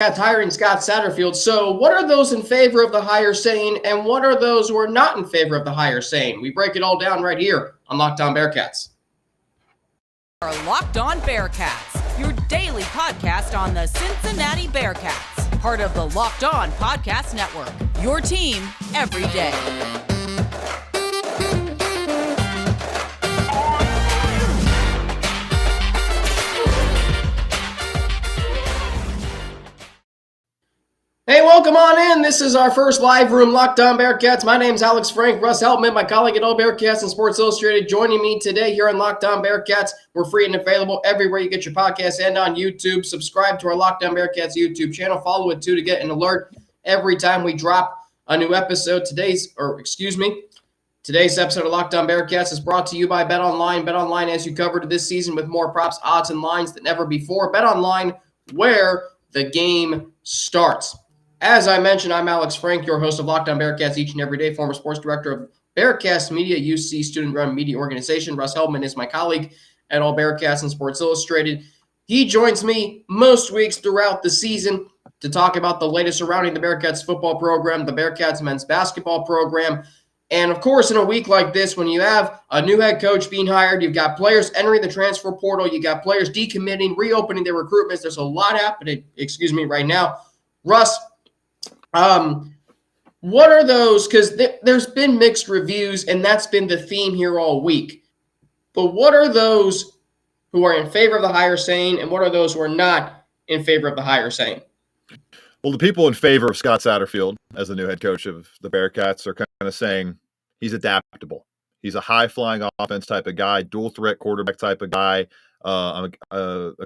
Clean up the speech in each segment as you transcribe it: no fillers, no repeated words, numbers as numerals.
Hiring Scott Satterfield. So, what are those in favor of the hire saying, and what are those who are not in favor of the hire saying? We break it all down right here on Locked On Bearcats. Our Locked On Bearcats, your daily podcast on the Cincinnati Bearcats, part of the Locked On Podcast Network. Your team every day. Hey, welcome on in. This is our first live room, Locked On Bearcats. My name's Alex Frank Russ Heltman, my colleague at All Bearcats and Sports Illustrated, joining me today here on Locked On Bearcats. We're free and available everywhere you get your podcasts and on YouTube. Subscribe to our Locked On Bearcats YouTube channel. Follow it too to get an alert every time we drop a new episode. Today's episode of Locked On Bearcats is brought to you by BetOnline. BetOnline has you covered this season with more props, odds, and lines than ever before. BetOnline, where the game starts. As I mentioned, I'm Alex Frank, your host of Locked On Bearcats each and every day, former sports director of Bearcats Media, UC student-run media organization. Russ Heltman is my colleague at All Bearcats and Sports Illustrated. He joins me most weeks throughout the season to talk about the latest surrounding the Bearcats football program, the Bearcats men's basketball program. And, of course, in a week like this, when you have a new head coach being hired, you've got players entering the transfer portal, you got players decommitting, reopening their recruitments. There's a lot happening, right now. Russ, what are those? Because there's been mixed reviews, and that's been the theme here all week. But what are those who are in favor of the hire saying, and what are those who are not in favor of the hire saying? Well, the people in favor of Scott Satterfield as the new head coach of the Bearcats are kind of saying he's adaptable. He's a high-flying offense type of guy, dual-threat quarterback type of guy, a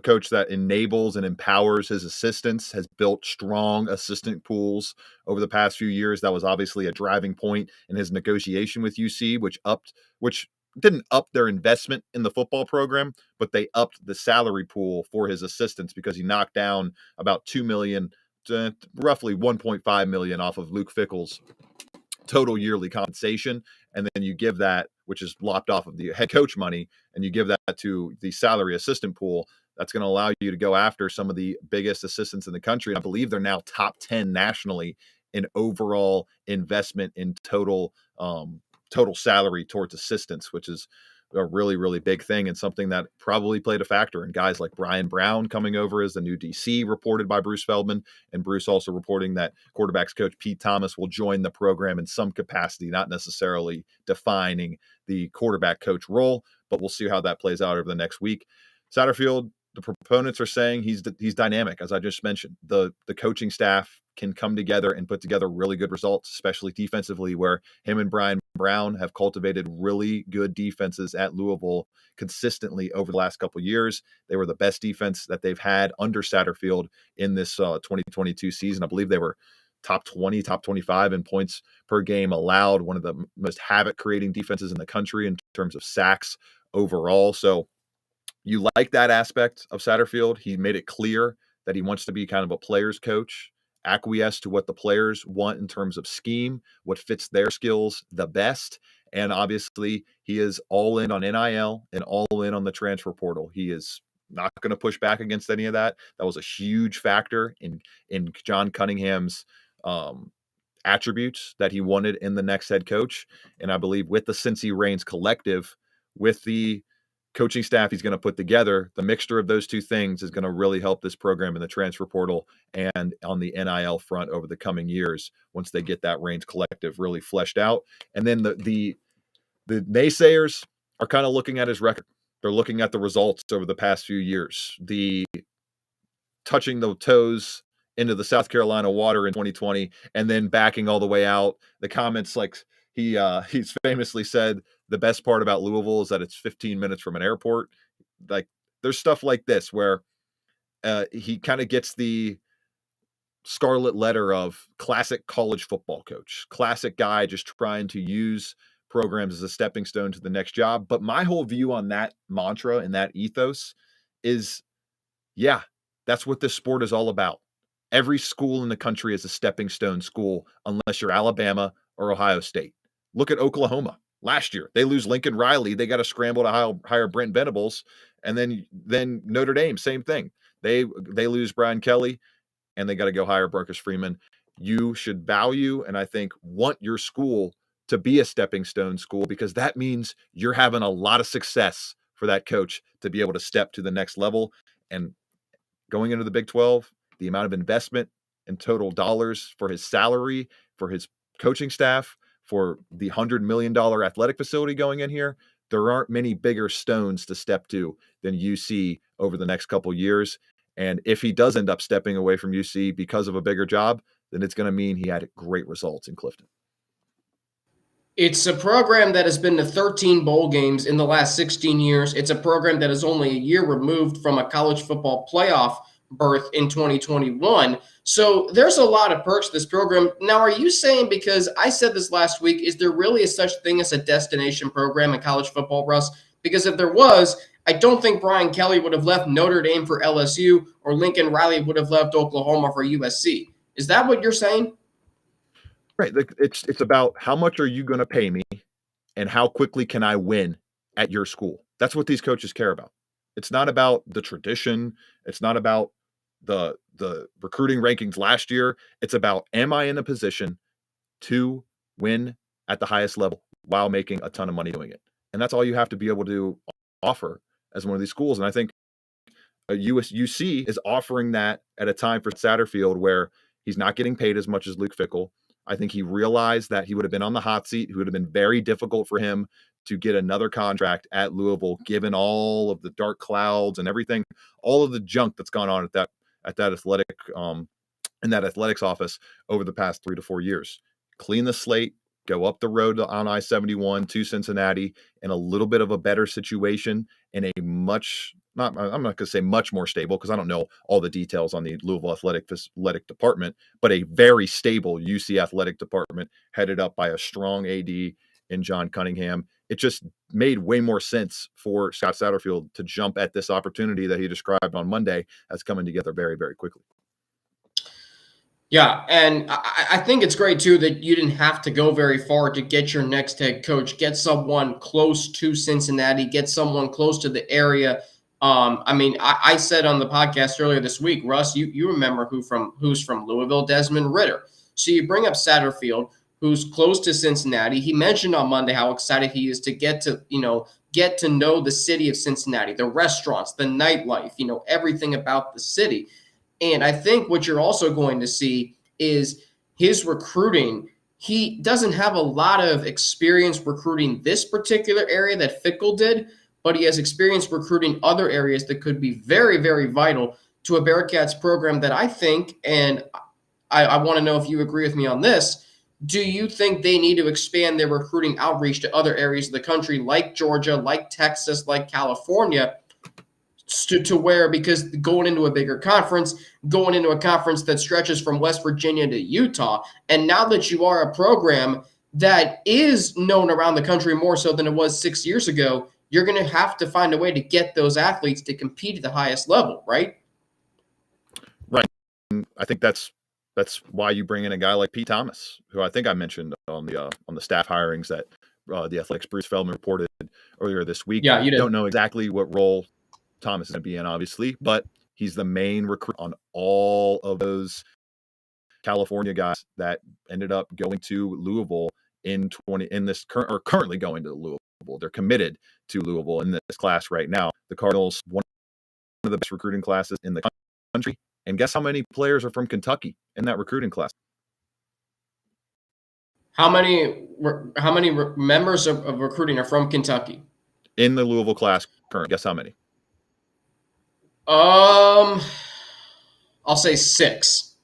coach that enables and empowers his assistants, has built strong assistant pools over the past few years. That was obviously a driving point in his negotiation with UC, which didn't up their investment in the football program, but they upped the salary pool for his assistants because he knocked down about $2 million to roughly $1.5 million off of Luke Fickell's total yearly compensation. And then you give that, which is lopped off of the head coach money, and you give that to the salary assistant pool. That's going to allow you to go after some of the biggest assistants in the country. And I believe they're now top 10 nationally in overall investment in total salary towards assistants, which is a really, really big thing and something that probably played a factor in guys like Brian Brown coming over as the new DC, reported by Bruce Feldman, and Bruce also reporting that quarterbacks coach Pete Thomas will join the program in some capacity, not necessarily defining the quarterback coach role, but we'll see how that plays out over the next week. Satterfield, the proponents are saying he's dynamic, as I just mentioned. The coaching staff can come together and put together really good results, especially defensively, where him and Brian Brown have cultivated really good defenses at Louisville consistently over the last couple of years. They were the best defense that they've had under Satterfield in this 2022 season. I believe they were top 20, top 25 in points per game allowed, one of the most havoc-creating defenses in the country in terms of sacks overall. So you like that aspect of Satterfield. He made it clear that he wants to be kind of a player's coach, acquiesce to what the players want in terms of scheme, what fits their skills the best. And obviously, he is all in on NIL and all in on the transfer portal. He is not going to push back against any of that. That was a huge factor in John Cunningham's attributes that he wanted in the next head coach. And I believe with the Cincy Reigns collective, with the coaching staff he's going to put together, the mixture of those two things is going to really help this program in the transfer portal and on the NIL front over the coming years once they get that Reigns collective really fleshed out. And then the naysayers are kind of looking at his record. They're looking at the results over the past few years. The touching the toes into the South Carolina water in 2020 and then backing all the way out. The comments like he's famously said, the best part about Louisville is that it's 15 minutes from an airport. Like there's stuff like this where he kind of gets the scarlet letter of classic college football coach, classic guy just trying to use programs as a stepping stone to the next job. But my whole view on that mantra and that ethos is, yeah, that's what this sport is all about. Every school in the country is a stepping stone school unless you're Alabama or Ohio State. Look at Oklahoma. Last year, they lose Lincoln Riley. They got to scramble to hire Brent Venables. And then Notre Dame, same thing. They lose Brian Kelly. and they got to go hire Marcus Freeman. You should value and I think want your school to be a stepping stone school, because that means you're having a lot of success for that coach to be able to step to the next level. And going into the Big 12, the amount of investment in total dollars for his salary, for his coaching staff, for the $100 million athletic facility going in here, there aren't many bigger stones to step to than UC over the next couple years. And if he does end up stepping away from UC because of a bigger job, then it's going to mean he had great results in Clifton. It's a program that has been to 13 bowl games in the last 16 years. It's a program that is only a year removed from a college football playoff berth in 2021. So there's a lot of perks to this program. Now, are you saying, because I said this last week, is there really a such thing as a destination program in college football, Russ? Because if there was, I don't think Brian Kelly would have left Notre Dame for LSU or Lincoln Riley would have left Oklahoma for USC. Is that what you're saying? Right. It's about how much are you going to pay me and how quickly can I win at your school? That's what these coaches care about. It's not about the tradition. It's not about the recruiting rankings last year. It's about, am I in a position to win at the highest level while making a ton of money doing it? And that's all you have to be able to offer as one of these schools. And I think UC is offering that at a time for Satterfield where he's not getting paid as much as Luke Fickell. I think he realized that he would have been on the hot seat. It would have been very difficult for him to get another contract at Louisville, given all of the dark clouds and everything, all of the junk that's gone on at that athletic in that athletics office over the past 3 to 4 years. Clean the slate, go up the road on I-71 to Cincinnati in a little bit of a better situation, in a much I'm not going to say much more stable, because I don't know all the details on the Louisville athletic department, but a very stable UC athletic department headed up by a strong AD in John Cunningham. It just made way more sense for Scott Satterfield to jump at this opportunity that he described on Monday as coming together very, very quickly. Yeah, and I think it's great, too, that you didn't have to go very far to get your next head coach. Get someone close to Cincinnati. Get someone close to the area. I said on the podcast earlier this week, Russ, you remember who's from Louisville? Desmond Ridder. So you bring up Satterfield, who's close to Cincinnati. He mentioned on Monday how excited he is to get to know the city of Cincinnati, the restaurants, the nightlife, everything about the city. And I think what you're also going to see is his recruiting. He doesn't have a lot of experience recruiting this particular area that Fickell did, but he has experience recruiting other areas that could be very, very vital to a Bearcats program that I think, and I want to know if you agree with me on this, do you think they need to expand their recruiting outreach to other areas of the country like Georgia, like Texas, like California, to where, because going into a bigger conference, going into a conference that stretches from West Virginia to Utah, and now that you are a program that is known around the country more so than it was 6 years ago, you're going to have to find a way to get those athletes to compete at the highest level, right? Right. And I think that's why you bring in a guy like Pete Thomas, who I think I mentioned on the staff hirings that the Athletics' Bruce Feldman reported earlier this week. Yeah, you did. Don't know exactly what role Thomas is going to be in, obviously, but he's the main recruit on all of those California guys that ended up going to Louisville currently going to Louisville. They're committed to Louisville in this class right now. The Cardinals, one of the best recruiting classes in the country. And guess how many players are from Kentucky in that recruiting class? How many members of recruiting are from Kentucky? In the Louisville class current, guess how many? I'll say 6.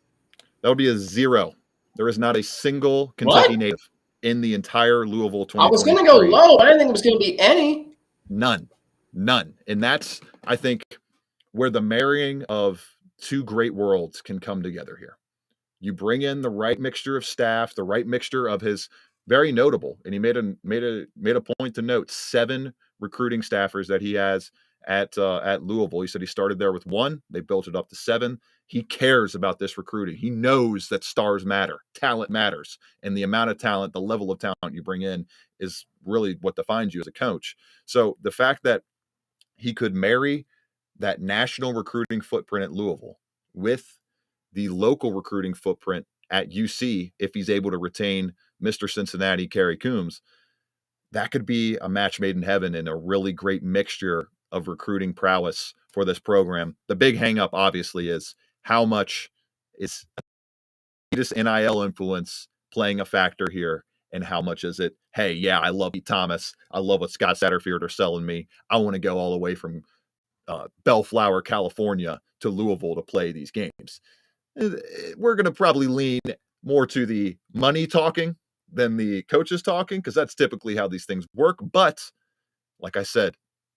That would be a 0. There is not a single Kentucky native in the entire Louisville 2023. I was going to go low. I didn't think it was going to be any. None. And that's, I think, where the marrying of two great worlds can come together here. You bring in the right mixture of staff, the right mixture of his very notable, and he made a point to note 7 recruiting staffers that he has at Louisville. He said he started there with 1. They built it up to 7. He cares about this recruiting. He knows that stars matter, talent matters, and the amount of talent, the level of talent you bring in is really what defines you as a coach. So the fact that he could marry that national recruiting footprint at Louisville with the local recruiting footprint at UC if he's able to retain Mr. Cincinnati, Kerry Coombs. That could be a match made in heaven and a really great mixture of recruiting prowess for this program. The big hangup, obviously, is how much is this NIL influence playing a factor here, and how much is it, hey, yeah, I love Pete Thomas. I love what Scott Satterfield are selling me. I want to go all the way from Bellflower, California to Louisville to play these games. We're going to probably lean more to the money talking than the coaches talking, because that's typically how these things work. But like I said,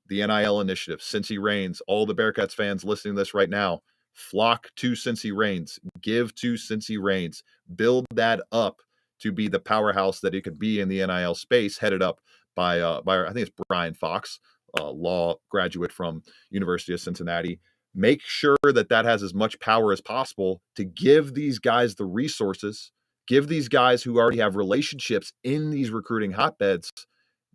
the NIL initiative, Cincy Reigns, all the Bearcats fans listening to this right now, flock to Cincy Reigns, give to Cincy Reigns, build that up to be the powerhouse that it could be in the NIL space, headed up by I think it's Brian Fox, law graduate from University of Cincinnati. Make sure that has as much power as possible to give these guys the resources, give these guys who already have relationships in these recruiting hotbeds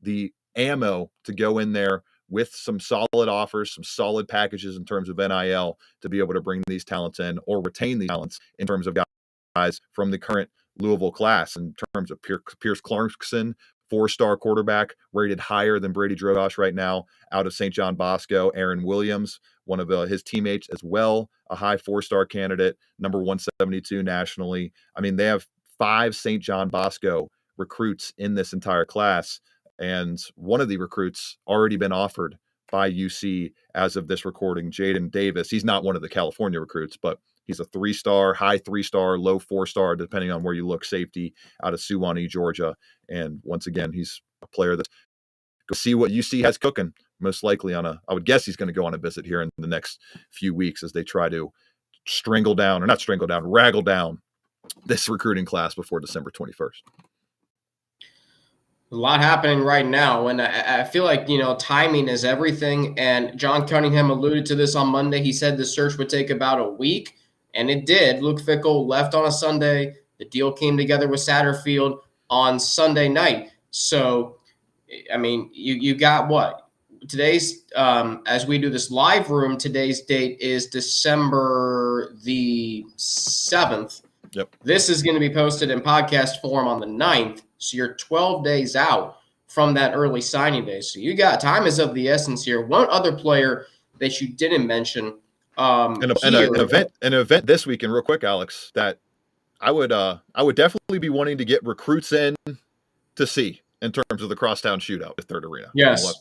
the ammo to go in there with some solid offers, some solid packages in terms of NIL to be able to bring these talents in or retain these talents in terms of guys from the current Louisville class, in terms of Pierce Clarkson, 4-star quarterback, rated higher than Brady Drogosh right now, out of St. John Bosco. Aaron Williams, one of his teammates as well, a high 4-star candidate, number 172 nationally. I mean, they have 5 St. John Bosco recruits in this entire class, and one of the recruits already been offered by UC as of this recording, Jaden Davis. He's not one of the California recruits, but he's a 3-star, high 3-star, low 4-star, depending on where you look, safety out of Suwanee, Georgia. And once again, he's a player that's go see what UC has cooking. Most likely I would guess he's going to go on a visit here in the next few weeks as they try to raggle down this recruiting class before December 21st. A lot happening right now, and I feel like, timing is everything. And John Cunningham alluded to this on Monday. He said the search would take about a week, and it did. Luke Fickell left on a Sunday. The deal came together with Satterfield on Sunday night. So, I mean, you got what? Today's, as we do this live room, today's date is December the 7th. Yep. This is going to be posted in podcast form on the 9th. So you're 12 days out from that early signing day. So you got time is of the essence here. One other player that you didn't mention. An event this weekend, real quick, Alex, that I would definitely be wanting to get recruits in to see in terms of the Crosstown Shootout at Third Arena. Yes.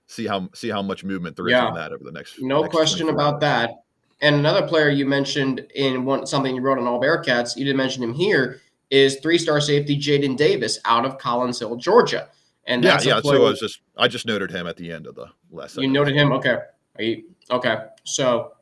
See how much movement there is on that over the next. No question about that. And another player you mentioned in something you wrote on All Bearcats, you didn't mention him here, is 3-star safety Jaden Davis out of Collins Hill, Georgia. And that's so I just noted him at the end of the last. You noted him, okay? Okay? So,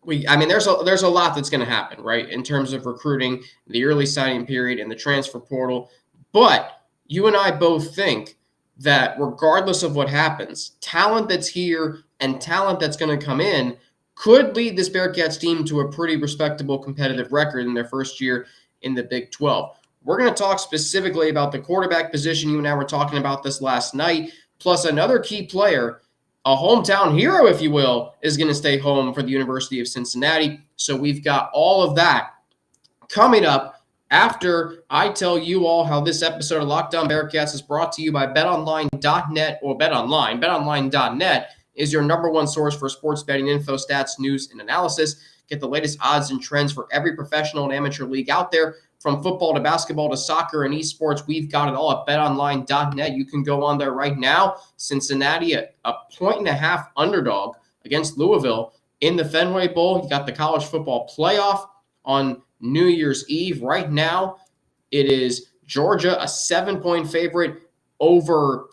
there's a lot that's going to happen, right, in terms of recruiting, the early signing period, and the transfer portal. But you and I both think that regardless of what happens, talent that's here and talent that's going to come in could lead this Bearcats team to a pretty respectable competitive record in their first year in the Big 12. We're going to talk specifically about the quarterback position. You and I were talking about this last night, plus another key player, a hometown hero, if you will, is going to stay home for the University of Cincinnati. So we've got all of that coming up after I tell you all how this episode of Locked On Bearcats is brought to you by betonline.net or BetOnline. BetOnline.net is your number one source for sports betting info, stats, news, and analysis. Get the latest odds and trends for every professional and amateur league out there. From football to basketball to soccer and esports, we've got it all at betonline.net. You can go on there right now. Cincinnati, a 1.5 underdog against Louisville in the Fenway Bowl. You got the college football playoff on New Year's Eve. Right now, it is Georgia, a 7-point favorite over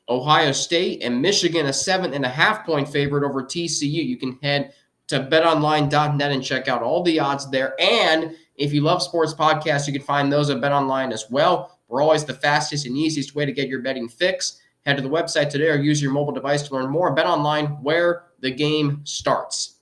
Ohio State, and Michigan, a 7.5-point favorite over TCU. You can head to betonline.net and check out all the odds there. And if you love sports podcasts, you can find those at BetOnline as well. We're always the fastest and easiest way to get your betting fix. Head to the website today or use your mobile device to learn more. BetOnline, where the game starts.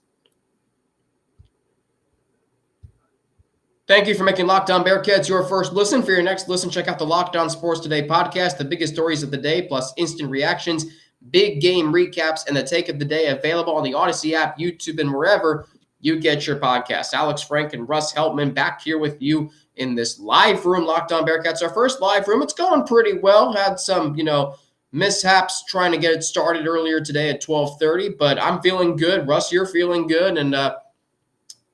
Thank you for making Locked On Bearcats your first listen. For your next listen, check out the Locked On Sports Today podcast, the biggest stories of the day, plus instant reactions, big game recaps, and the take of the day available on the Odyssey app, YouTube, and wherever you get your podcast. Alex, Frank, and Russ Heltman back here with you in this live room, Locked On Bearcats. Our first live room. It's going pretty well. Had some, mishaps trying to get it started earlier today at 12:30, but I'm feeling good. Russ, you're feeling good, and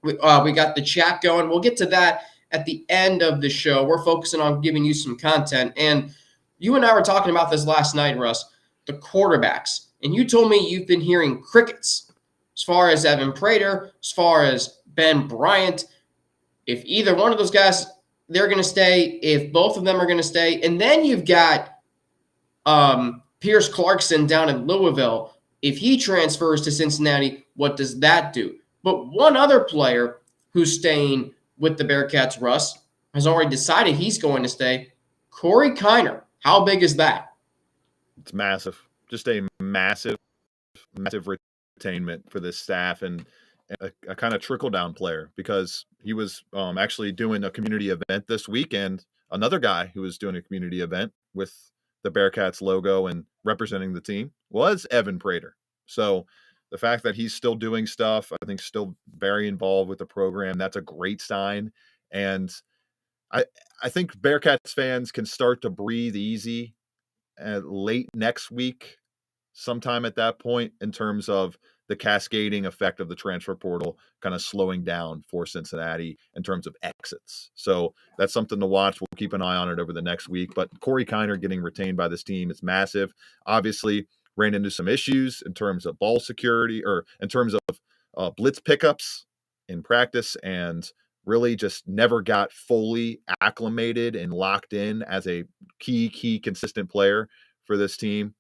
we got the chat going. We'll get to that at the end of the show. We're focusing on giving you some content, and you and I were talking about this last night, Russ, the quarterbacks, and you told me you've been hearing crickets as far as Evan Prater, as far as Ben Bryant. If either one of those guys, they're going to stay, if both of them are going to stay, and then you've got Pierce Clarkson down in Louisville. If he transfers to Cincinnati, what does that do? But one other player who's staying with the Bearcats, Russ, has already decided he's going to stay. Corey Kiner. How big is that? It's massive. Just a massive retainment for this staff, and a kind of trickle-down player, because he was actually doing a community event this weekend. Another guy who was doing a community event with the Bearcats logo and representing the team was Evan Prater. So the fact that he's still doing stuff, I think still very involved with the program, that's a great sign. And I think Bearcats fans can start to breathe easy late next week, sometime at that point, in terms of the cascading effect of the transfer portal kind of slowing down for Cincinnati in terms of exits. So that's something to watch. We'll keep an eye on it over the next week. But Corey Kiner getting retained by this team is massive. Obviously, ran into some issues in terms of ball security, or in terms of blitz pickups in practice, and really just never got fully acclimated and locked in as a key consistent player for this team.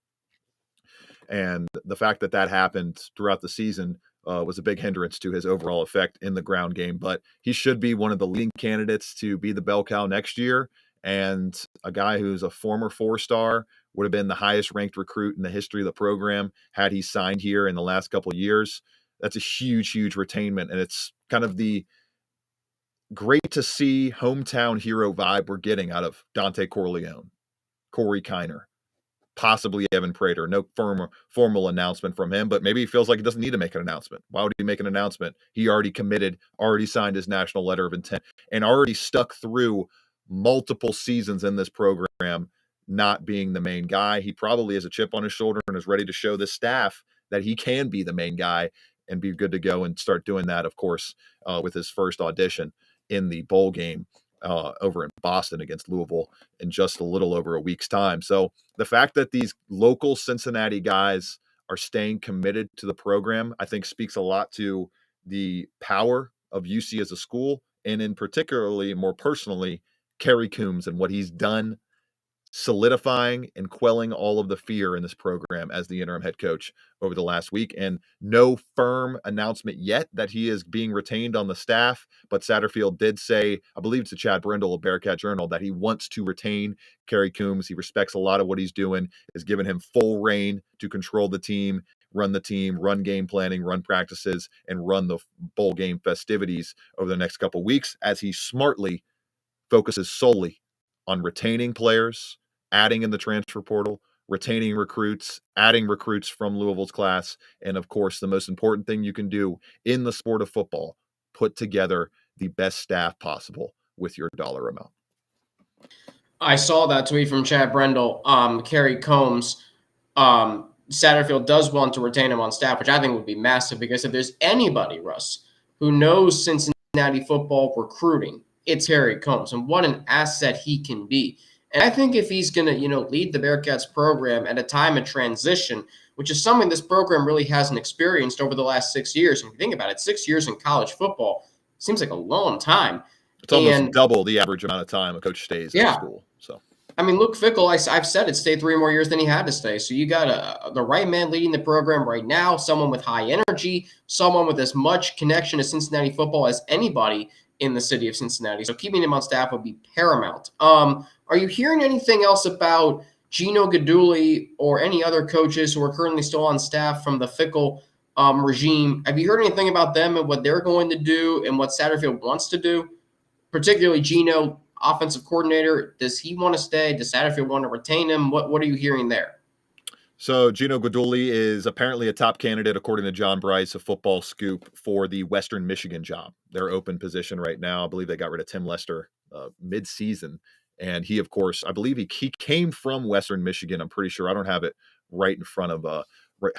And the fact that happened throughout the season was a big hindrance to his overall effect in the ground game. But he should be one of the leading candidates to be the bell cow next year. And a guy who's a former 4-star, would have been the highest ranked recruit in the history of the program had he signed here in the last couple of years. That's a huge retainment. And it's kind of the great to see hometown hero vibe we're getting out of Dante Corleone, Corey Kiner, possibly Evan Prater. No formal announcement from him, but maybe he feels like he doesn't need to make an announcement. Why would he make an announcement? He already committed, already signed his national letter of intent, and already stuck through multiple seasons in this program not being the main guy. He probably has a chip on his shoulder and is ready to show this staff that he can be the main guy and be good to go, and start doing that, of course, with his first audition in the bowl game over in Boston against Louisville in just a little over a week's time. So the fact that these local Cincinnati guys are staying committed to the program, I think speaks a lot to the power of UC as a school, and in particularly, more personally, Kerry Coombs and what he's done solidifying and quelling all of the fear in this program as the interim head coach over the last week. And no firm announcement yet that he is being retained on the staff, but Satterfield did say, I believe to Chad Brindle of Bearcat Journal, that he wants to retain Kerry Coombs. He respects a lot of what he's doing, has given him full reign to control the team, run game planning, run practices, and run the bowl game festivities over the next couple of weeks, as he smartly focuses solely on retaining players, adding in the transfer portal, retaining recruits, adding recruits from Louisville's class, and of course, the most important thing you can do in the sport of football, put together the best staff possible with your dollar amount. I saw that tweet from Chad Brendel. Kerry Combs, Satterfield does want to retain him on staff, which I think would be massive, because if there's anybody, Russ, who knows Cincinnati football recruiting, it's Kerry Combs, and what an asset he can be. And I think if he's going to, lead the Bearcats program at a time of transition, which is something this program really hasn't experienced over the last 6 years. And if you think about it, 6 years in college football seems like a long time. It's almost double the average amount of time a coach stays in school. So, I mean, Luke Fickell, I've said it, stayed 3 more years than he had to stay. So you got the right man leading the program right now, someone with high energy, someone with as much connection to Cincinnati football as anybody in the city of Cincinnati. So keeping him on staff would be paramount. Are you hearing anything else about Gino Guidugli or any other coaches who are currently still on staff from the Fickell regime? Have you heard anything about them and what they're going to do and what Satterfield wants to do? Particularly Gino, offensive coordinator. Does he want to stay? Does Satterfield want to retain him? What are you hearing there? So Gino Guidugli is apparently a top candidate, according to John Bryce of Football Scoop, for the Western Michigan job. Their open position right now. I believe they got rid of Tim Lester mid-season. And he, of course, I believe he came from Western Michigan. I'm pretty sure. I don't have it right in front of I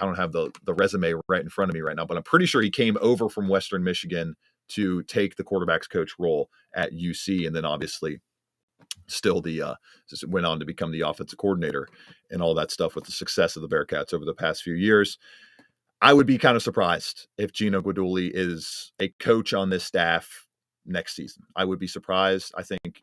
don't have the resume right in front of me right now, but I'm pretty sure he came over from Western Michigan to take the quarterback's coach role at UC, and then obviously still went on to become the offensive coordinator and all that stuff with the success of the Bearcats over the past few years. I would be kind of surprised if Gino Guidugli is a coach on this staff next season. I would be surprised. I think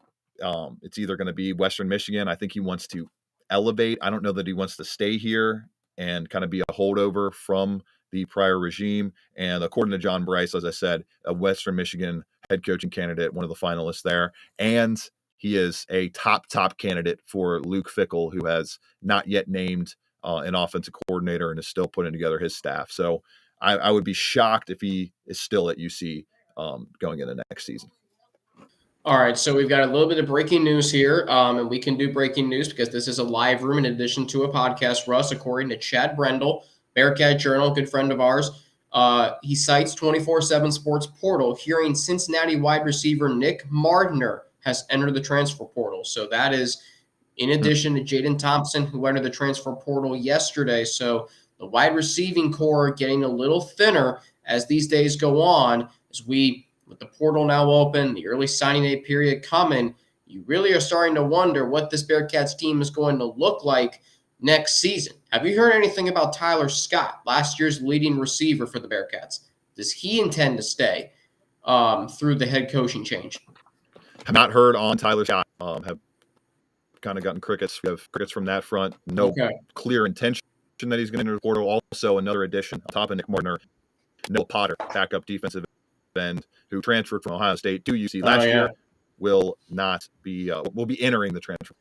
it's either going to be Western Michigan. I think he wants to elevate. I don't know that he wants to stay here and kind of be a holdover from the prior regime. And according to John Bryce, as I said, a Western Michigan head coaching candidate, one of the finalists there. And he is a top candidate for Luke Fickell, who has not yet named an offensive coordinator and is still putting together his staff. So I would be shocked if he is still at UC going into next season. All right, so we've got a little bit of breaking news here, and we can do breaking news because this is a live room in addition to a podcast, Russ, according to Chad Brendel, Bearcat Journal, good friend of ours. He cites 24/7 Sports Portal, hearing Cincinnati wide receiver Nick Mardner has entered the transfer portal. So that is in addition to Jaden Thompson, who entered the transfer portal yesterday. So the wide receiving core getting a little thinner as these days go on, as with the portal now open, the early signing day period coming, you really are starting to wonder what this Bearcats team is going to look like next season. Have you heard anything about Tyler Scott, last year's leading receiver for the Bearcats? Does he intend to stay through the head coaching change? Have not heard on Tyler Scott. Have kind of gotten crickets. We have crickets from that front. No clear intention that he's going to enter the portal. Also, another addition on top of Nick Mardner, Noah Potter, backup defensive end, who transferred from Ohio State to UC last year, will be entering the transfer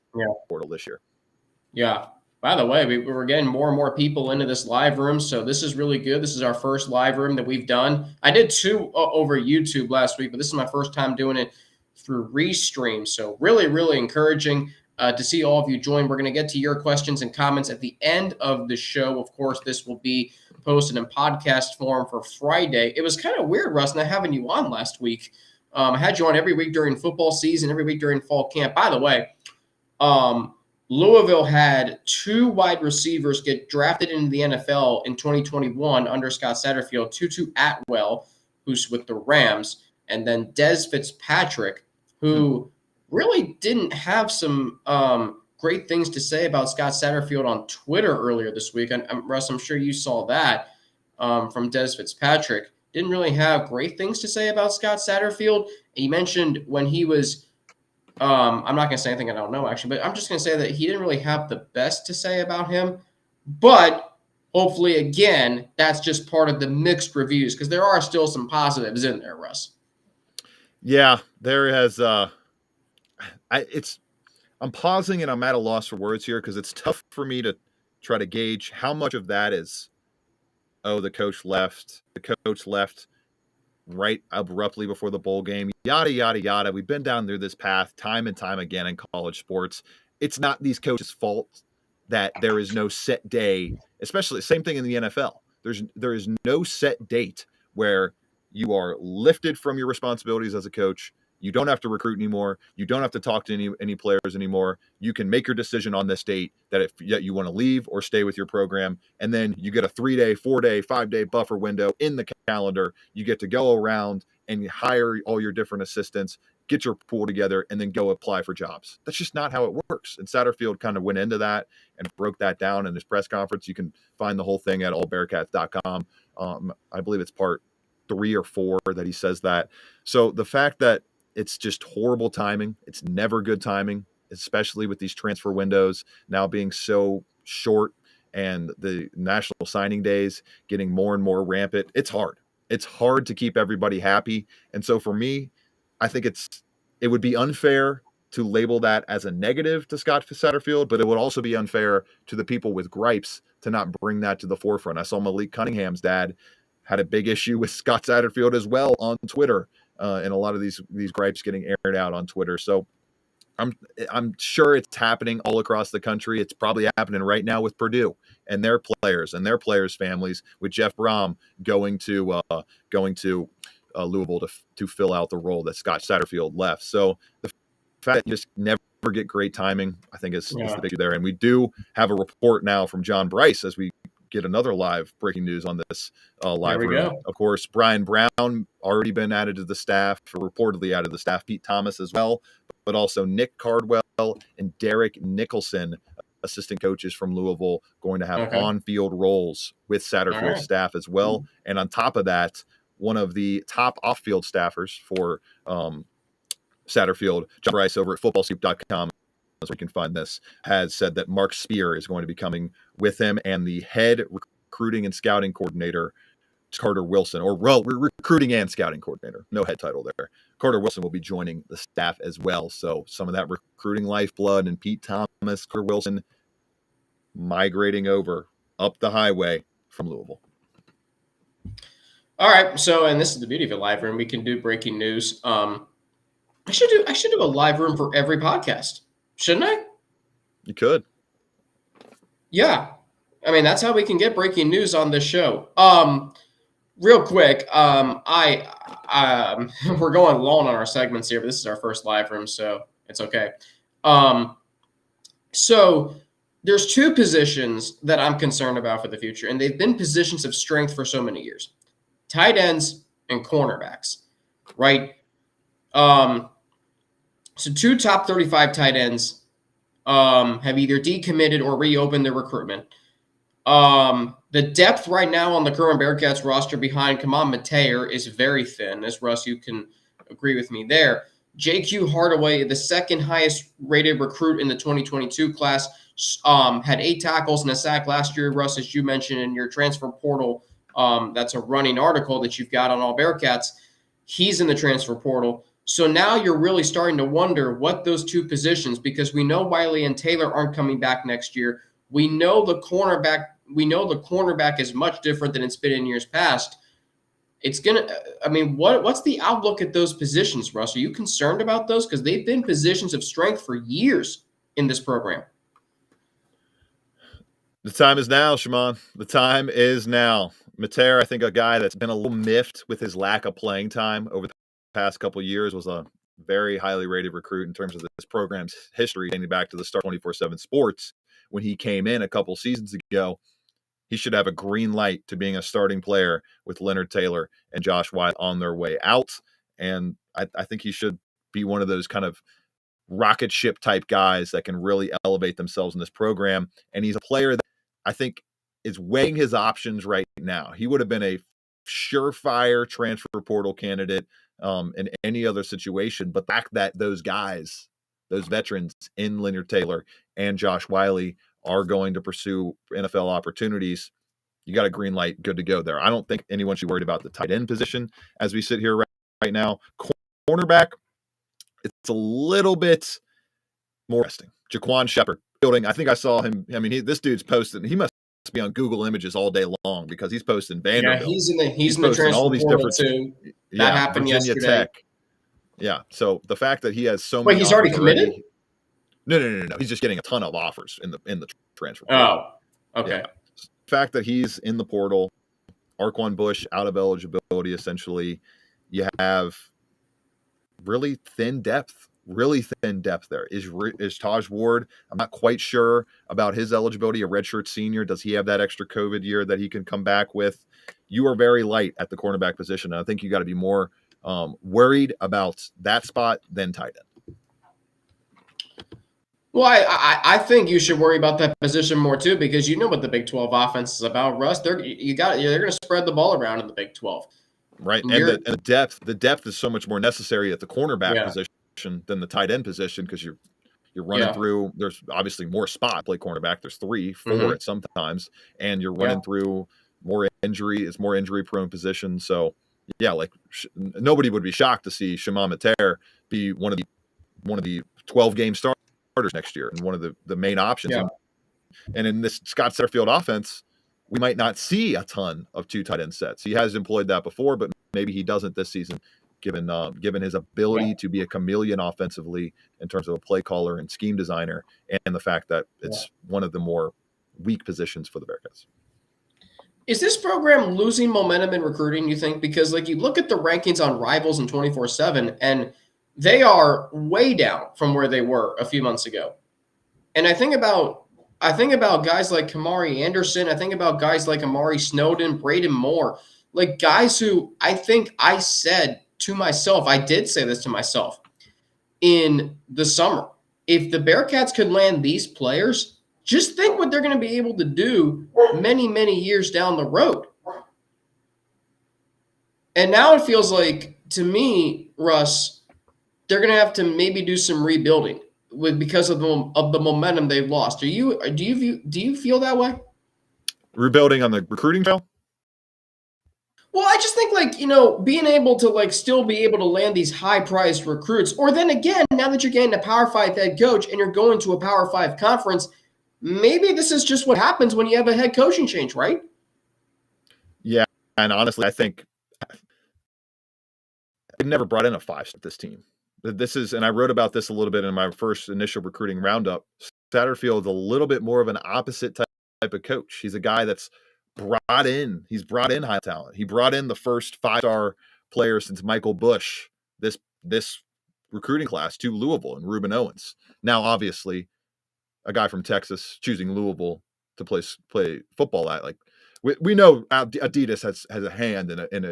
portal this year. Yeah. By the way, we're getting more and more people into this live room, so this is really good. This is our first live room that we've done. I did 2 over YouTube last week, but this is my first time doing it through Restream. So really, really encouraging to see all of you join. We're going to get to your questions and comments at the end of the show. Of course, this will be posted in podcast form for Friday. It was kind of weird, Russ, not having you on last week. I had you on every week during football season, every week during fall camp. By the way, Louisville had 2 wide receivers get drafted into the NFL in 2021 under Scott Satterfield, Tutu Atwell, who's with the Rams, and then Dez Fitzpatrick, who really didn't have some great things to say about Scott Satterfield on Twitter earlier this week. And Russ, I'm sure you saw that from Dez Fitzpatrick. Didn't really have great things to say about Scott Satterfield. He mentioned when he was I'm not going to say anything I don't know, actually, but I'm just going to say that he didn't really have the best to say about him. But hopefully, again, that's just part of the mixed reviews because there are still some positives in there, Russ. Yeah, there has I'm pausing and I'm at a loss for words here because it's tough for me to try to gauge how much of that is, the coach left right abruptly before the bowl game, yada, yada, yada. We've been down through this path time and time again in college sports. It's not these coaches' fault that there is no set day, especially same thing in the NFL. There is no set date where you are lifted from your responsibilities as a coach. You don't have to recruit anymore. You don't have to talk to any players anymore. You can make your decision on this date that you want to leave or stay with your program. And then you get a 3-day, 4-day, 5-day buffer window in the calendar. You get to go around and you hire all your different assistants, get your pool together, and then go apply for jobs. That's just not how it works. And Satterfield kind of went into that and broke that down in his press conference. You can find the whole thing at allbearcats.com. I believe it's part 3 or 4 that he says that. So the fact that it's just horrible timing. It's never good timing, especially with these transfer windows now being so short and the national signing days getting more and more rampant. It's hard. It's hard to keep everybody happy. And so for me, I think it would be unfair to label that as a negative to Scott Satterfield, but it would also be unfair to the people with gripes to not bring that to the forefront. I saw Malik Cunningham's dad had a big issue with Scott Satterfield as well on Twitter. And a lot of these gripes getting aired out on Twitter. So I'm sure it's happening all across the country. It's probably happening right now with Purdue and their players' families, with Jeff Brom going to Louisville to fill out the role that Scott Satterfield left. So the fact that you just never get great timing, I think is the big there. And we do have a report now from John Bryce as we get another live breaking news on this live room. Of course, Brian Brown already been added to the staff, or reportedly added to the staff. Pete Thomas as well, but also Nick Cardwell and Derek Nicholson, assistant coaches from Louisville, going to have on-field roles with Satterfield's staff as well. And on top of that, one of the top off-field staffers for Satterfield, John Bryce over at footballscoop.com, as we can find this, has said that Mark Spear is going to be coming with him, and the head recruiting and scouting coordinator, Carter Wilson, or recruiting and scouting coordinator, no head title there. Carter Wilson will be joining the staff as well. So some of that recruiting lifeblood and Pete Thomas, Carter Wilson migrating over up the highway from Louisville. All right. So, and this is the beauty of a live room. We can do breaking news. I should do a live room for every podcast. Shouldn't I? You could. Yeah. I mean, that's how we can get breaking news on this show. Real quick, we're going long on our segments here, but this is our first live room, so it's okay. So there's two positions that I'm concerned about for the future, and they've been positions of strength for so many years: tight ends and cornerbacks, right? So two top 35 tight ends have either decommitted or reopened their recruitment. The depth right now on the current Bearcats roster behind Kaman Mateer is very thin, as Russ, you can agree with me there. JQ Hardaway, the second highest rated recruit in the 2022 class, had 8 tackles and a sack last year. Russ, as you mentioned in your transfer portal, that's a running article that you've got on All Bearcats. He's in the transfer portal. So now you're really starting to wonder what those two positions, because we know Wiley and Taylor aren't coming back next year. We know the cornerback is much different than it's been in years past. What's the outlook at those positions, Russ? Are you concerned about those? Because they've been positions of strength for years in this program. The time is now, Shimon. The time is now. Mateer, I think a guy that's been a little miffed with his lack of playing time over the past couple of years, was a very highly rated recruit in terms of this program's history, dating back to the start 24/7 Sports. When he came in a couple seasons ago, he should have a green light to being a starting player with Leonard Taylor and Josh Wyatt on their way out. And I think he should be one of those kind of rocket ship type guys that can really elevate themselves in this program. And he's a player that I think is weighing his options right now. He would have been a surefire transfer portal candidate in any other situation. But the fact that those guys, those veterans in Leonard Taylor and Josh Wiley, are going to pursue NFL opportunities, you got a green light, good to go there. I don't think anyone should be worried about the tight end position as we sit here right now. Cornerback, it's a little bit more interesting. Jaquan Shepard, building. I think I saw him. I mean, this dude's posting. He must be on Google Images all day long, because he's posting Vanderbilt. Yeah, he's in the transfer all these portal too. That happened Virginia yesterday. Tech. Yeah. So the fact that he has so Wait, many. he's already committed? No. He's just getting a ton of offers in the transfer portal. Oh, okay. Yeah. The fact that he's in the portal, Arquan Bush out of eligibility, essentially, you have really thin depth there. Is Taj Ward? I'm not quite sure about his eligibility. A redshirt senior, does he have that extra COVID year that he can come back with? You are very light at the cornerback position, and I think you got to be more worried about that spot than tight end. Well, I think you should worry about that position more too, because you know what the Big 12 offense is about, Russ. They're going to spread the ball around in the Big 12. Right, and the depth is so much more necessary at the cornerback position than the tight end position, because you're running through. There's obviously more spot play cornerback. There's 3, 4 at sometimes, and you're running through more injury. It's more injury prone position. So yeah, like nobody would be shocked to see Shimon Mateer be one of the 12 game starters next year and one of the main options. Yeah. And in this Scott Satterfield offense, we might not see a ton of 2 tight end sets. He has employed that before, but maybe he doesn't this season. given his ability to be a chameleon offensively in terms of a play caller and scheme designer, and the fact that it's one of the more weak positions for the Bearcats. Is this program losing momentum in recruiting, you think? Because like you look at the rankings on Rivals and 24/7, and they are way down from where they were a few months ago. And I think about guys like Kamari Anderson. I think about guys like Amari Snowden, Braden Moore, like guys who I think I said to myself, I did say this to myself in the summer. If the Bearcats could land these players, just think what they're going to be able to do many, many years down the road. And now it feels like, to me, Russ, they're going to have to maybe do some rebuilding because of the momentum they've lost. Do you feel that way? Rebuilding on the recruiting trail? Well, I just think being able to still be able to land these high-priced recruits, or then again, now that you're getting a Power 5 head coach and you're going to a Power 5 conference, maybe this is just what happens when you have a head coaching change, right? Yeah, and honestly, I think they never brought in a 5 with this team. This is, and I wrote about this a little bit in my first initial recruiting roundup. Satterfield's a little bit more of an opposite type of coach. He's a guy that's he's brought in high talent. He brought in the first 5-star player since Michael Bush, this recruiting class, to Louisville, and Reuben Owens. Now, obviously, a guy from Texas choosing Louisville to play football at, we know Adidas has a hand in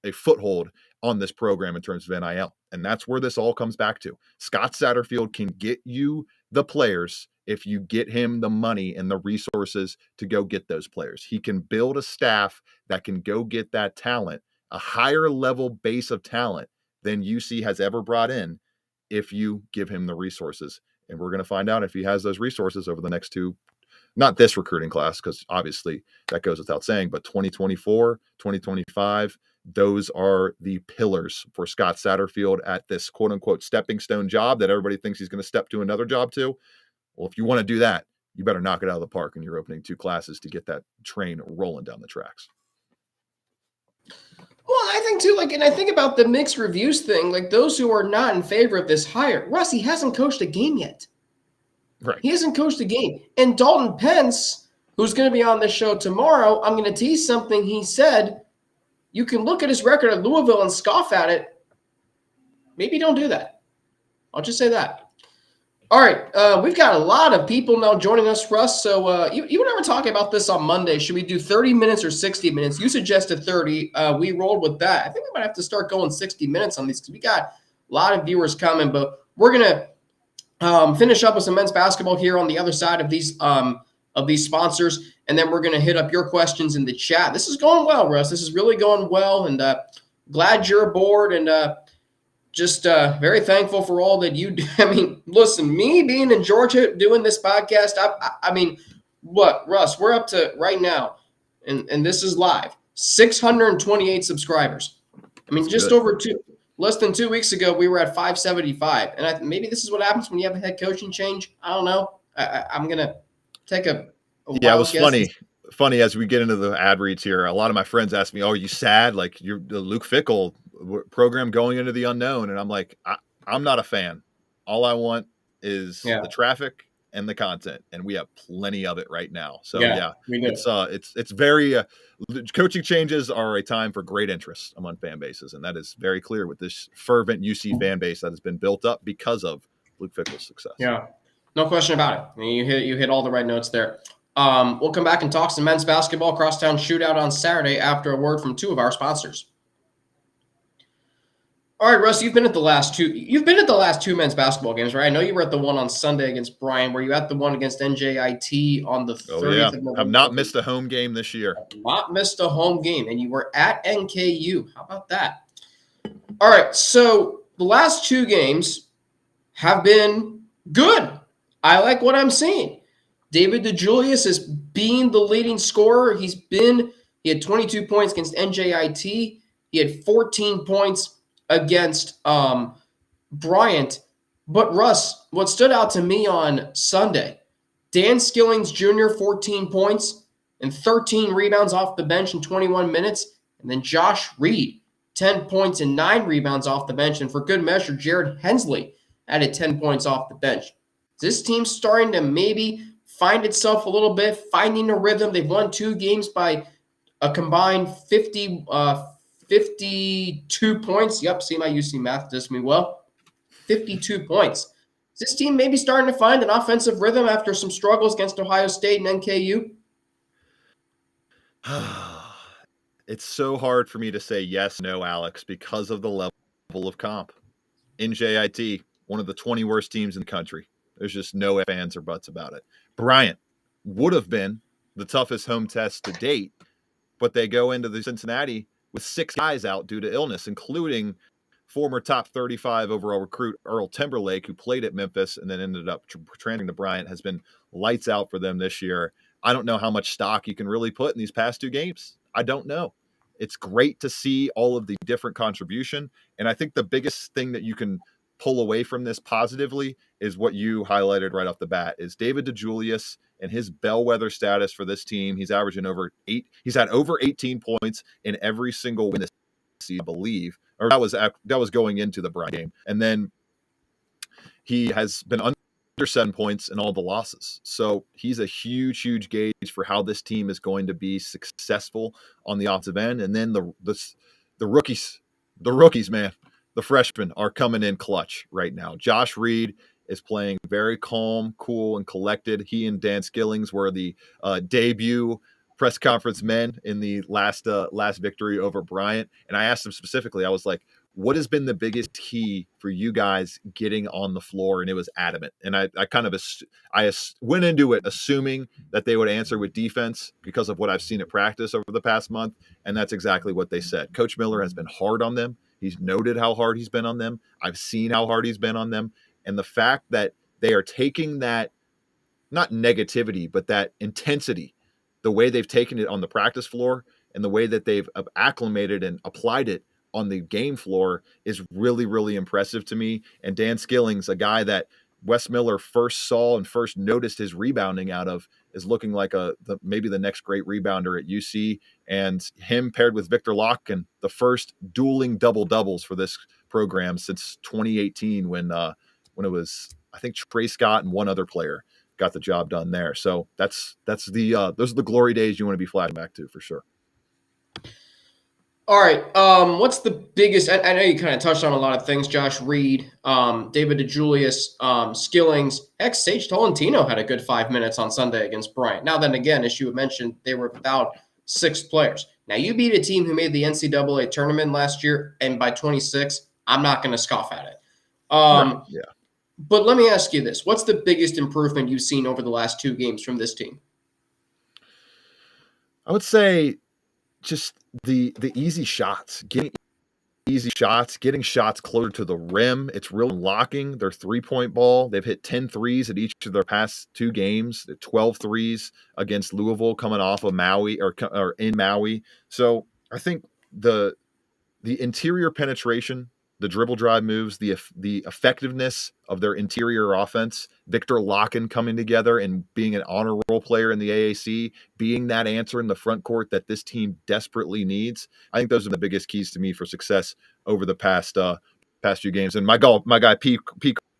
a foothold on this program in terms of NIL. And that's where this all comes back to. Scott Satterfield can get you the players if you get him the money and the resources to go get those players. He can build a staff that can go get that talent, a higher level base of talent than UC has ever brought in, if you give him the resources. And we're going to find out if he has those resources over the next two, not this recruiting class, because obviously that goes without saying, but 2024, 2025, those are the pillars for Scott Satterfield at this quote unquote stepping stone job that everybody thinks he's going to step to another job to. Well, if you want to do that, you better knock it out of the park in your opening 2 classes to get that train rolling down the tracks. Well, I think too, and I think about the mixed reviews thing, those who are not in favor of this hire. Russ, he hasn't coached a game yet. Right. He hasn't coached a game. And Dalton Pence, who's going to be on this show tomorrow, I'm going to tease something he said. You can look at his record at Louisville and scoff at it. Maybe don't do that. I'll just say that. All right, we've got a lot of people now joining us, Russ. So you and I were talking about this on Monday. Should we do 30 minutes or 60 minutes? You suggested 30. We rolled with that. I think we might have to start going 60 minutes on these because we got a lot of viewers coming. But we're going to finish up with some men's basketball here on the other side of these sponsors, and then we're going to hit up your questions in the chat. This is going well, Russ. This is really going well, and glad you're aboard, and just very thankful for all that you do. I mean, listen, me being in Georgia doing this podcast, I mean, what, Russ, we're up to right now, and this is live, 628 subscribers. I mean, just over less than 2 weeks ago, we were at 575. And maybe this is what happens when you have a head coaching change. I don't know. I'm going to take a yeah, it was funny as we get into the ad reads here. A lot of my friends ask me, "Oh, are you sad? Like you're the Luke Fickell program going into the unknown?" And I'm like, I'm not a fan. All I want is the traffic and the content, and we have plenty of it right now. So it's very coaching changes are a time for great interest among fan bases, and that is very clear with this fervent UC fan base that has been built up because of Luke Fickell's success. Yeah, no question about it. I mean, you hit all the right notes there. We'll come back and talk some men's basketball, Crosstown Shootout on Saturday after a word from 2 of our sponsors. All right, Russ, you've been at the last 2 men's basketball games, right? I know you were at the one on Sunday against Bryan. Were you at the one against NJIT on the 30th of November? I've not missed a home game this year. Not missed a home game, and you were at NKU. How about that? All right, so the last 2 games have been good. I like what I'm seeing. David DeJulius is being the leading scorer. He had 22 points against NJIT. He had 14 points against Bryant. But Russ, what stood out to me on Sunday, Dan Skillings Jr., 14 points and 13 rebounds off the bench in 21 minutes. And then Josh Reed, 10 points and 9 rebounds off the bench. And for good measure, Jared Hensley added 10 points off the bench. This team's starting to maybe find itself a little bit, finding a rhythm. They've won 2 games by a combined 52 points. Yep, see, my UC math does me well. 52 points. Is this team maybe starting to find an offensive rhythm after some struggles against Ohio State and NKU? It's so hard for me to say yes, no, Alex, because of the level of comp. In JIT, one of the 20 worst teams in the country. There's just no ifs, ands, or buts about it. Bryant would have been the toughest home test to date, but they go into the Cincinnati with 6 guys out due to illness, including former top 35 overall recruit Earl Timberlake, who played at Memphis and then ended up transferring to Bryant, has been lights out for them this year. I don't know how much stock you can really put in these past 2 games. I don't know. It's great to see all of the different contribution. And I think the biggest thing that you can pull away from this positively is what you highlighted right off the bat is David DeJulius and his bellwether status for this team. He's averaging he's had over 18 points in every single win this season, I believe, or that was going into the Bryant game. And then he has been under 7 points in all the losses. So he's a huge, huge gauge for how this team is going to be successful on the offensive end. And then the rookies, man, the freshmen are coming in clutch right now. Josh Reed is playing very calm, cool, and collected. He and Dan Skillings were the debut press conference men in the last victory over Bryant. And I asked him specifically, I was like, what has been the biggest key for you guys getting on the floor? And it was adamant. And I went into it assuming that they would answer with defense because of what I've seen at practice over the past month. And that's exactly what they said. Coach Miller has been hard on them. He's noted how hard he's been on them. I've seen how hard he's been on them. And the fact that they are taking that, not negativity, but that intensity, the way they've taken it on the practice floor and the way that they've acclimated and applied it on the game floor is really, really impressive to me. And Dan Skillings, a guy that Wes Miller first saw and first noticed his rebounding out of, is looking like maybe the next great rebounder at UC. And him paired with Victor Locken, the first dueling double-doubles for this program since 2018 when it was, I think, Trey Scott and one other player got the job done there. So those are the glory days you want to be flying back to for sure. All right. What's the biggest? I know you kind of touched on a lot of things. Josh Reed, David DeJulius, Skillings, Sage Tolentino had a good 5 minutes on Sunday against Bryant. Now then again, as you mentioned, they were without 6 players. Now you beat a team who made the NCAA tournament last year, and by 26, I'm not going to scoff at it. Right. Yeah. But let me ask you this: what's the biggest improvement you've seen over the last 2 games from this team? I would say just the easy shots, getting shots closer to the rim. It's real unlocking their 3-point ball. They've hit 10 threes at each of their past 2 games, 12 threes against Louisville coming off of Maui or in Maui. So I think the interior penetration, the dribble drive moves, the effectiveness of their interior offense, Victor Locken coming together and being an honor roll player in the AAC, being that answer in the front court that this team desperately needs. I think those are the biggest keys to me for success over the past few games. And my guy P.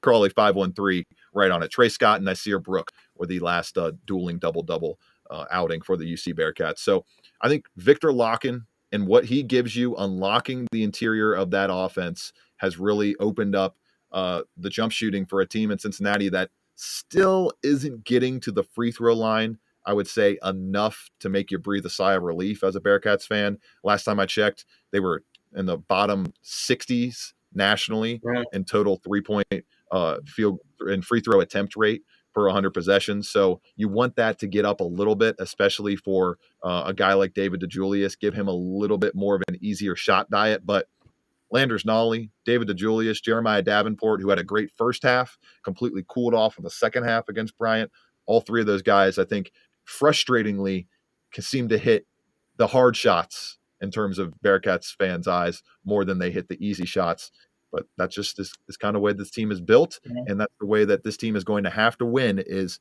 Crawley 513 right on it. Trey Scott and Nasir Brook were the last dueling double-double outing for the UC Bearcats. So I think Victor Locken and what he gives you unlocking the interior of that offense has really opened up the jump shooting for a team in Cincinnati that still isn't getting to the free throw line, I would say, enough to make you breathe a sigh of relief as a Bearcats fan. Last time I checked, they were in the bottom 60s nationally in total 3-point field and free throw attempt rate per 100 possessions. So you want that to get up a little bit, especially for a guy like David DeJulius, give him a little bit more of an easier shot diet. But Landers Nolly, David DeJulius, Jeremiah Davenport, who had a great first half, completely cooled off in the second half against Bryant. All 3 of those guys, I think, frustratingly can seem to hit the hard shots in terms of Bearcats fans' eyes more than they hit the easy shots. But that's just this kind of way this team is built, and that's the way that this team is going to have to win, is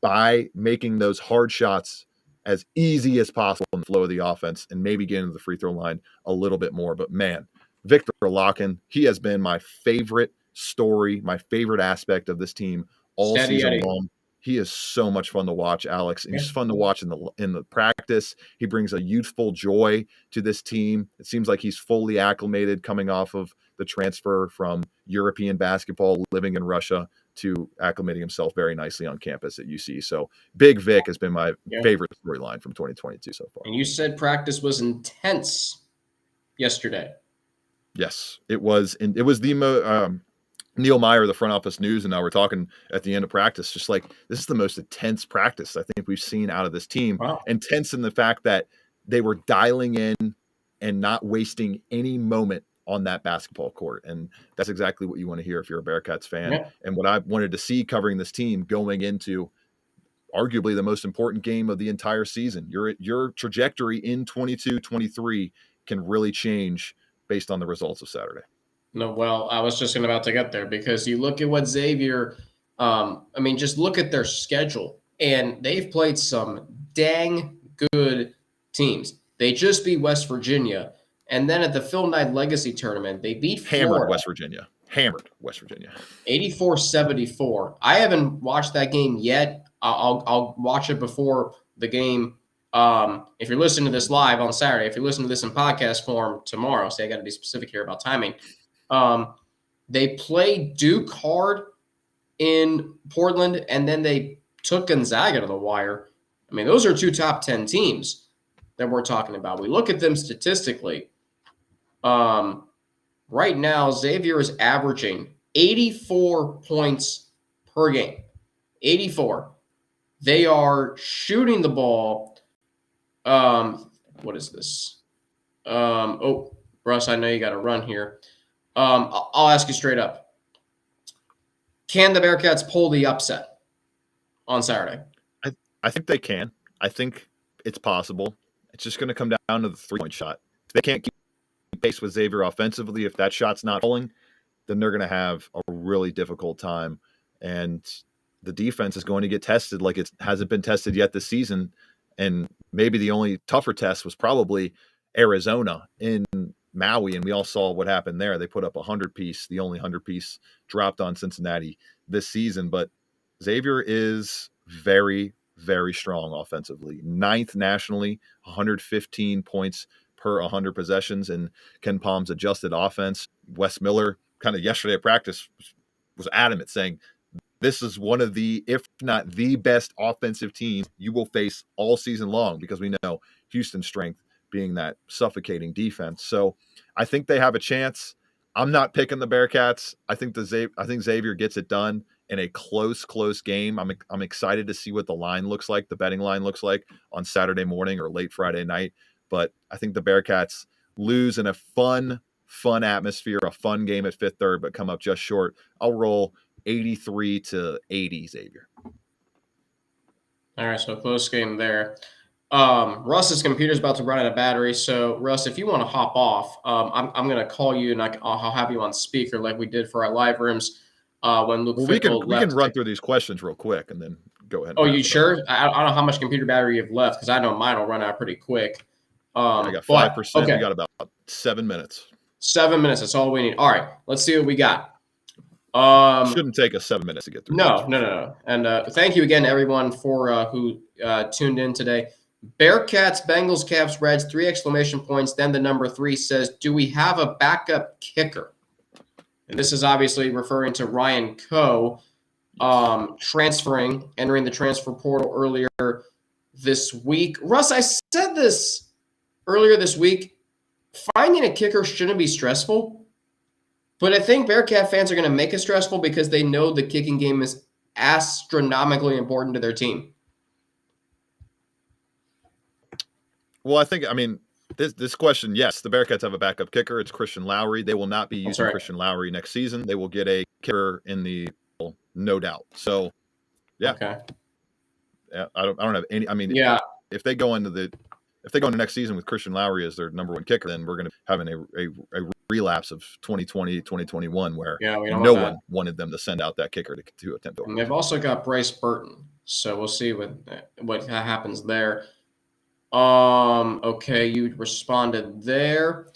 by making those hard shots as easy as possible in the flow of the offense and maybe getting to the free throw line a little bit more. But man, Victor Locken, he has been my favorite story, my favorite aspect of this team all Steady season Eddie. long. He is so much fun to watch, Alex. He's fun to watch in the practice. He brings a youthful joy to this team. It seems like he's fully acclimated coming off of the transfer from European basketball, living in Russia, to acclimating himself very nicely on campus at UC. So Big Vic has been my favorite storyline from 2022 so far. And you said practice was intense yesterday. Yes, it was. And it was the Neil Meyer, the front office news, and now we're talking at the end of practice, just like this is the most intense practice I think we've seen out of this team. Wow. Intense in the fact that they were dialing in and not wasting any moment on that basketball court. And that's exactly what you want to hear if you're a Bearcats fan. Yeah. And what I wanted to see covering this team going into arguably the most important game of the entire season. Your trajectory in 22-23 can really change based on the results of Saturday. No, well, I was just about to get there because you look at what Xavier, just look at their schedule, and they've played some dang good teams. They just beat West Virginia, and then at the Phil Knight Legacy Tournament, they beat Florida. Hammered West Virginia. 84-74. I haven't watched that game yet. I'll watch it before the game. If you're listening to this live on Saturday, if you're listening to this in podcast form tomorrow, I got to be specific here about timing. They played Duke hard in Portland, and then they took Gonzaga to the wire. I mean, those are two top 10 teams that we're talking about. We look at them statistically. Right now, Xavier is averaging 84 points per game. 84. They are shooting the ball. What is this? Russ, I know you got to run here. I'll ask you straight up. Can the Bearcats pull the upset on Saturday? I think they can. I think it's possible. It's just going to come down to the three-point shot. If they can't keep pace with Xavier offensively, if that shot's not falling, then they're going to have a really difficult time. And the defense is going to get tested like it hasn't been tested yet this season. And maybe the only tougher test was probably Arizona in Maui, and we all saw what happened there. They put up 100-piece, the only 100-piece dropped on Cincinnati this season. But Xavier is very, very strong offensively. 9th nationally, 115 points per 100 possessions in Ken Palm's adjusted offense. Wes Miller, kind of yesterday at practice, was adamant saying, this is one of the, if not the best offensive teams you will face all season long, because we know Houston's strength being that suffocating defense. So I think they have a chance. I'm not picking the Bearcats. I think Xavier gets it done in a close game. I'm excited to see what the line looks like, the betting line looks like on Saturday morning or late Friday night. But I think the Bearcats lose in a fun atmosphere, a fun game at Fifth Third, but come up just short. I'll roll 83-80 Xavier. All right, so close game there. Russ's computer's about to run out of battery, so Russ, if you want to hop off, I'm going to call you and I'll have you on speaker like we did for our live rooms when Luke. Well, we can run through these questions real quick and then go ahead. Oh, you sure? I don't know how much computer battery you've left because I know mine will run out pretty quick. I got 5%. Okay. We got about 7 minutes. 7 minutes. That's all we need. All right, let's see what we got. Shouldn't take us 7 minutes to get through. No. And thank you again to everyone for who tuned in today. Bearcats, Bengals, Cavs, Reds, 3 exclamation points. Then the number 3 says, do we have a backup kicker? And this is obviously referring to Ryan Coe entering the transfer portal earlier this week. Russ, I said this earlier this week. Finding a kicker shouldn't be stressful. But I think Bearcat fans are going to make it stressful because they know the kicking game is astronomically important to their team. Well, this question, yes, the Bearcats have a backup kicker. It's Christian Lowry. They will not be using Christian Lowry next season. They will get a kicker in the no doubt. So, yeah. Okay. Yeah, I don't have any. If they go into next season with Christian Lowry as their number 1 kicker, then we're going to have a relapse of 2020, 2021 where no one wanted them to send out that kicker to attempt to. And they've also got Bryce Burton, so we'll see what happens there. Okay, you responded there.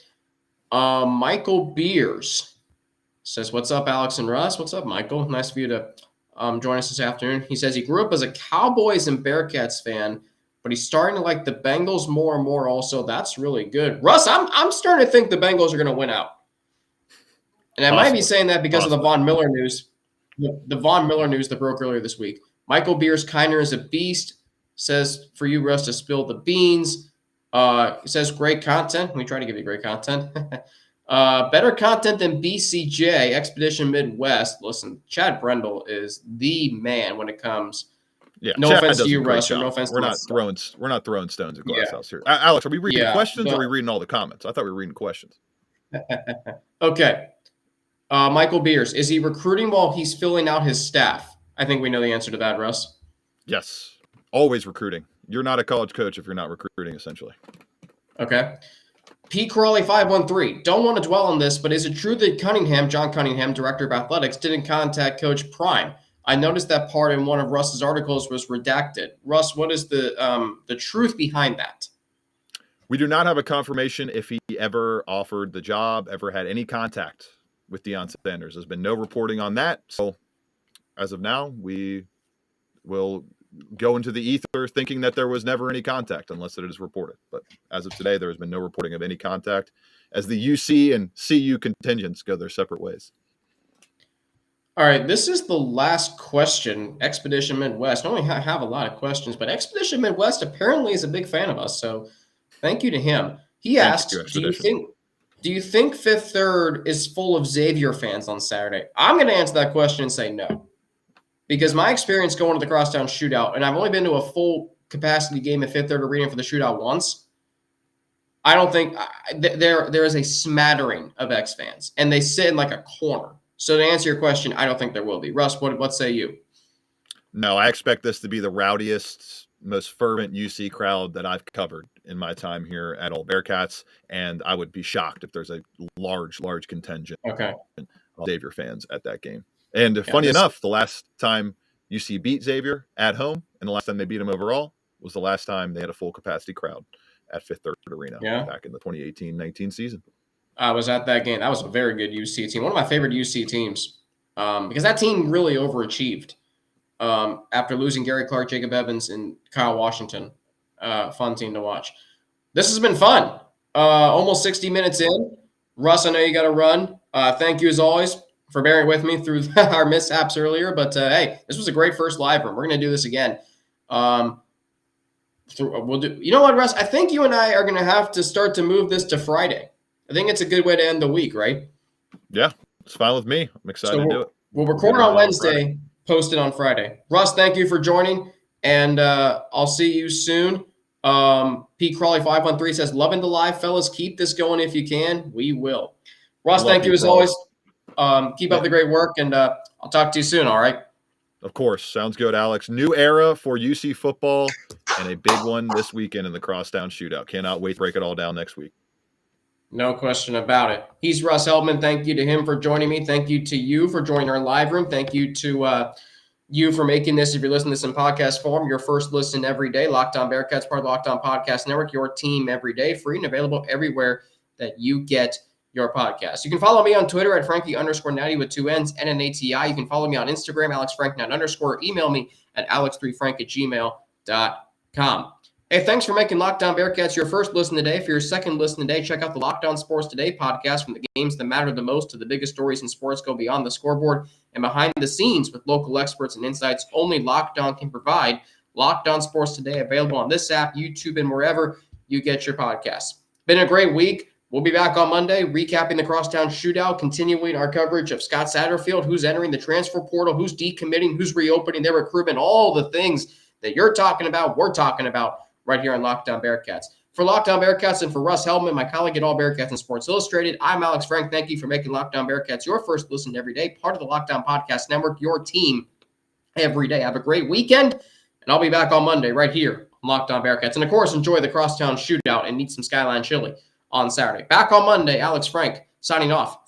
Michael Beers says, "What's up, Alex and Russ?" What's up, Michael? Nice for you to join us this afternoon. He says he grew up as a Cowboys and Bearcats fan, but he's starting to like the Bengals more and more. Also, that's really good. Russ, I'm starting to think the Bengals are going to win out, and I might be saying that because of the Von Miller news. The Von Miller news that broke earlier this week. Michael Beers, Kiner is a beast. Says for you, Russ, to spill the beans. He says great content. We try to give you great content. Better content than BCJ, Expedition Midwest. Listen, Chad Brendel is the man when it comes. Yeah, no Chad offense to you, does a great Russ. Or job. no offense We're to not throwing stones at Glass Yeah. House here. Alex, are we reading Yeah, questions or are we reading all the comments? I thought we were reading questions. Okay. Michael Beers, is he recruiting while he's filling out his staff? I think we know the answer to that, Russ. Yes, always recruiting. You're not a college coach if you're not recruiting, essentially. Okay. P. Crawley 513. Don't want to dwell on this, but is it true that John Cunningham, director of athletics, didn't contact Coach Prime? I noticed that part in one of Russ's articles was redacted. Russ, what is the truth behind that? We do not have a confirmation if he ever offered the job, ever had any contact with Deion Sanders. There's been no reporting on that. So as of now, we will go into the ether thinking that there was never any contact unless it is reported. But as of today, there has been no reporting of any contact as the UC and CU contingents go their separate ways. All right, this is the last question. Expedition Midwest. I only have a lot of questions, but Expedition Midwest apparently is a big fan of us, so thank you to him. He asked, do you think Fifth Third is full of Xavier fans on Saturday? I'm going to answer that question and say no. Because my experience going to the Crosstown Shootout, and I've only been to a full capacity game at Fifth Third Arena for the shootout once, I don't think there is a smattering of X fans, and they sit in like a corner. So to answer your question, I don't think there will be. Russ, what say you? No, I expect this to be the rowdiest, most fervent UC crowd that I've covered in my time here at Old Bearcats, and I would be shocked if there's a large contingent of Xavier fans at that game. And funny enough, the last time UC beat Xavier at home and the last time they beat them overall was the last time they had a full capacity crowd at Fifth Third Arena back in the 2018-19 season. I was at that game. That was a very good UC team. One of my favorite UC teams because that team really overachieved after losing Gary Clark, Jacob Evans, and Kyle Washington. Fun team to watch. This has been fun. Almost 60 minutes in. Russ, I know you got to run. Thank you as always for bearing with me through our mishaps earlier. But, hey, this was a great first live room. We're going to do this again. We'll do. You know what, Russ? I think you and I are going to have to start to move this to Friday. I think it's a good way to end the week, right? Yeah, it's fine with me. I'm excited to do it. We'll record on Wednesday, post it on Friday. Russ, thank you for joining, and I'll see you soon. Pete Crawley 513 says, loving the live, fellas. Keep this going if you can. We will. Russ, thank you as always. Keep up the great work, and I'll talk to you soon, all right? Of course. Sounds good, Alex. New era for UC football and a big one this weekend in the Crosstown Shootout. Cannot wait to break it all down next week. No question about it. He's Russ Heltman. Thank you to him for joining me. Thank you to you for joining our live room. Thank you to you for making this, if you're listening to this in podcast form, your first listen every day. Locked On Bearcats, part of the Locked On Podcast Network, your team every day, free and available everywhere that you get your podcast. You can follow me on Twitter at Frankie_Natty with 2 N's and an ATI. You can follow me on Instagram, AlexFrankNat_. Email me at alex3frank@gmail.com. Hey, thanks for making Locked On Bearcats your first listen today. For your second listen today, check out the Locked On Sports Today podcast. From the games that matter the most to the biggest stories in sports, go beyond the scoreboard and behind the scenes with local experts and insights only Locked On can provide. Locked On Sports Today, available on this app, YouTube, and wherever you get your podcasts. Been a great week. We'll be back on Monday, recapping the Crosstown Shootout, continuing our coverage of Scott Satterfield, who's entering the transfer portal, who's decommitting, who's reopening their recruitment, all the things that you're talking about, we're talking about right here on Locked On Bearcats. For Locked On Bearcats and for Russ Heltman, my colleague at All Bearcats and Sports Illustrated, I'm Alex Frank. Thank you for making Locked On Bearcats your first listen every day, part of the Locked On Podcast Network, your team every day. Have a great weekend, and I'll be back on Monday right here on Locked On Bearcats. And, of course, enjoy the Crosstown Shootout and eat some Skyline Chili on Saturday. Back on Monday, Alex Frank signing off from